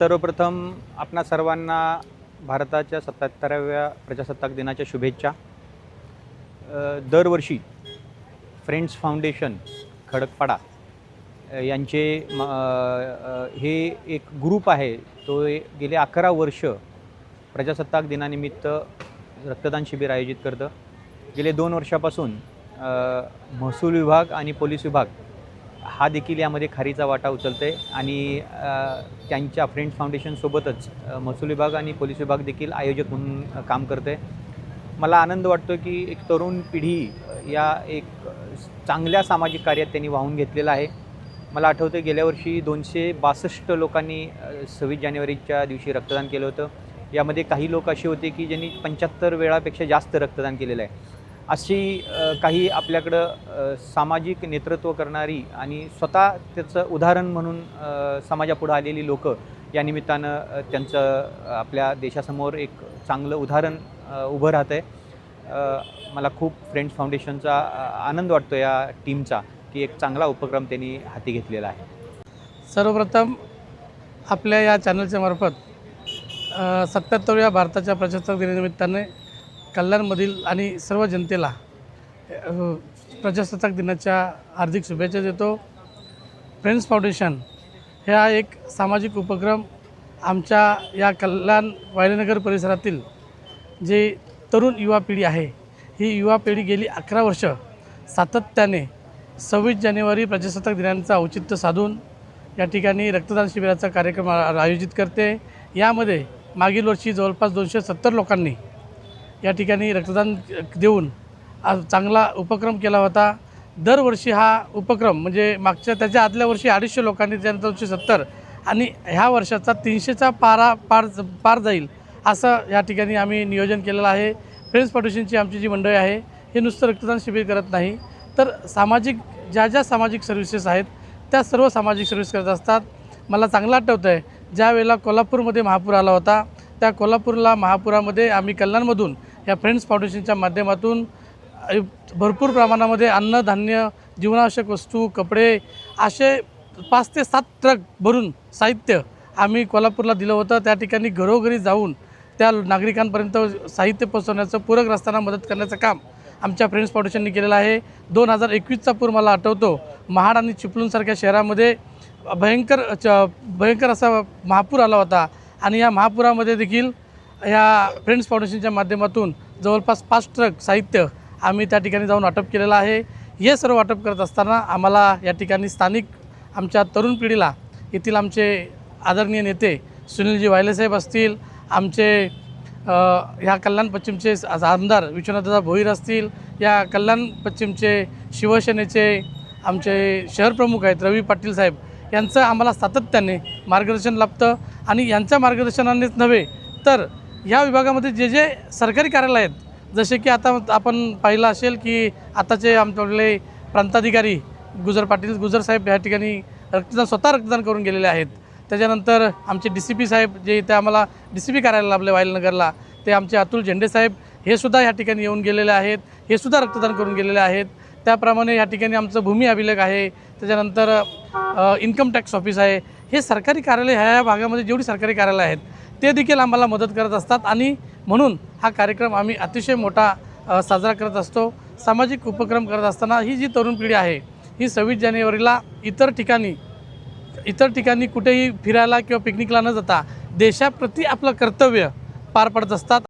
सर्वप्रथम आपणा सर्वांना भारताच्या 77व्या प्रजासत्ताक दिनाच्या शुभेच्छा। दरवर्षी फ्रेंड्स फाउंडेशन खडकपाडा यांचे हे एक ग्रुप आहे, तो गेले 11 वर्ष प्रजासत्ताक दिनानिमित्त रक्तदान शिबिर आयोजित करतं। गेले 2 वर्षापासून महसूल विभाग आणि पोलीस विभाग हा देखील यामध्ये खारीचा वाटा उचलते आणि त्यांच्या फ्रेंड्स फाउंडेशनसोबतच महसूल विभाग आणि पोलीस विभाग देखील आयोजक म्हणून काम करते। मला आनंद वाटतो की एक तरुण पिढी या एक चांगल्या सामाजिक कार्यात त्यांनी वाहून घेतलेला आहे। मला आठवतं गेल्या वर्षी 262 लोकांनी 26 जानेवारीच्या दिवशी रक्तदान केलं होतं। यामध्ये काही लोक असे होते की ज्यांनी 75 वेळापेक्षा जास्त रक्तदान केलेलं आहे। अशी काही आपल्याकडं सामाजिक नेतृत्व करणारी आणि स्वतः त्याचं उदाहरण म्हणून समाजापुढे आलेली लोक या निमित्तानं त्यांचं आपल्या देशासमोर एक चांगलं उदाहरण उभं राहतं आहे। मला खूप फ्रेंड्स फाउंडेशनचा आनंद वाटतो या टीमचा की एक चांगला उपक्रम त्यांनी हाती घेतलेला आहे। सर्वप्रथम आपल्या या चॅनलच्या मार्फत 77व्या भारताच्या प्रजासत्ताक दिनानिमित्ताने कल्याणमधील आणि सर्व जनतेला प्रजासत्ताक दिनाच्या हार्दिक शुभेच्छा देतो। फ्रेंड्स फाउंडेशन हा एक सामाजिक उपक्रम आमच्या या कल्याण वायलेनगर परिसरातील जे तरुण युवा पिढी आहे, ही युवा पिढी गेली 11 वर्ष सातत्याने 26 जानेवारी प्रजासत्ताक दिनाचं औचित्य साधून या ठिकाणी रक्तदान शिबिराचा कार्यक्रम आयोजित करते। यामध्ये मागील वर्षी जवळपास 270 लोकांनी या ठिकाणी रक्तदान देऊन चांगला उपक्रम केला होता। दरवर्षी हा उपक्रम म्हणजे त्याच्या आदल्या वर्षी 250 लोकांनी, त्यानंतर 270 आणि ह्या वर्षाचा 300चा पार जाईल असं या ठिकाणी आम्ही नियोजन केलेलं आहे। फ्रेंड्स फाउंडेशनची आमची जी मंडळी आहे हे नुसतं रक्तदान शिबिर करत नाही, तर सामाजिक ज्या सामाजिक सर्व्हिसेस आहेत त्या सर्व सामाजिक सर्व्हिस करत असतात। मला चांगलं आठवतं आहे ज्या वेळेला कोल्हापूरमध्ये महापूर आला होता, त्या महापुरामध्ये आम्ही कल्याणमधून या फ्रेंड्स फाउंडेशनच्या माध्यमातून भरपूर प्रमाणामध्ये अन्न, धान्य, जीवनावश्यक वस्तू, कपडे असे 5 ते 7 ट्रक भरून साहित्य आम्ही कोल्हापूरला दिलं होतं। त्या ठिकाणी घरोघरी जाऊन त्या नागरिकांपर्यंत साहित्य पोहोचवण्याचं, पूरग्रस्तांना मदत करण्याचं काम आमच्या फ्रेंड्स फाउंडेशनने केलेलं आहे। 2021चा पूर मला आठवतो, महाड आणि चिपळूणसारख्या शहरामध्ये भयंकर असा महापूर आला होता आणि या महापुरामध्ये देखील या फ्रेंड्स फाउंडेशनच्या माध्यमातून जवळपास 5 ट्रक साहित्य आम्ही त्या ठिकाणी जाऊन वाटप केलेलं आहे। हे सर्व वाटप करत असताना आम्हाला या ठिकाणी स्थानिक आमच्या तरुण पिढीला येथील आमचे आदरणीय नेते सुनीलजी वायलेसाहेब असतील, आमचे ह्या कल्याण पश्चिमचे आमदार विश्वनाथदादा भोईर असतील, या कल्याण पश्चिमचे शिवसेनेचे आमचे शहरप्रमुख आहेत रवी पाटील साहेब, यांचं आम्हाला सातत्याने मार्गदर्शन लाभतं आणि यांच्या मार्गदर्शनानेच नव्हे तर ह्या विभागामध्ये जे सरकारी कार्यालय आहेत, जसे की आता आपण पाहिलं असेल की आताचे आमच्याकडले प्रांताधिकारी गुजर साहेब या ठिकाणी स्वतः रक्तदान करून गेलेले आहेत। त्याच्यानंतर आमचे DCP साहेब जे इथे आम्हाला DCP कार्यालय लाभले वायलनगरला, ते आमचे अतुल झेंडे साहेब हे सुद्धा या ठिकाणी येऊन गेलेले आहेत, हे सुद्धा रक्तदान करून गेलेले आहेत। त्याप्रमाणे या ठिकाणी आमचं भूमी अभिलेख आहे, त्याच्यानंतर इन्कम टॅक्स ऑफिस आहे। हे सरकारी कार्यालय ह्या भागामध्ये जेवढी सरकारी कार्यालय आहेत ते देखील आम्हाला मदत करत असतात आणि म्हणून हा कार्यक्रम आम्ही अतिशय मोठा साजरा करत असतो। सामाजिक उपक्रम करत असताना ही जी तरुण पिढी आहे ही 26 जानेवारीला इतर ठिकाणी कुठेही फिरायला किंवा पिकनिकला न जाता देशाप्रती आपलं कर्तव्य पार पडत असतात।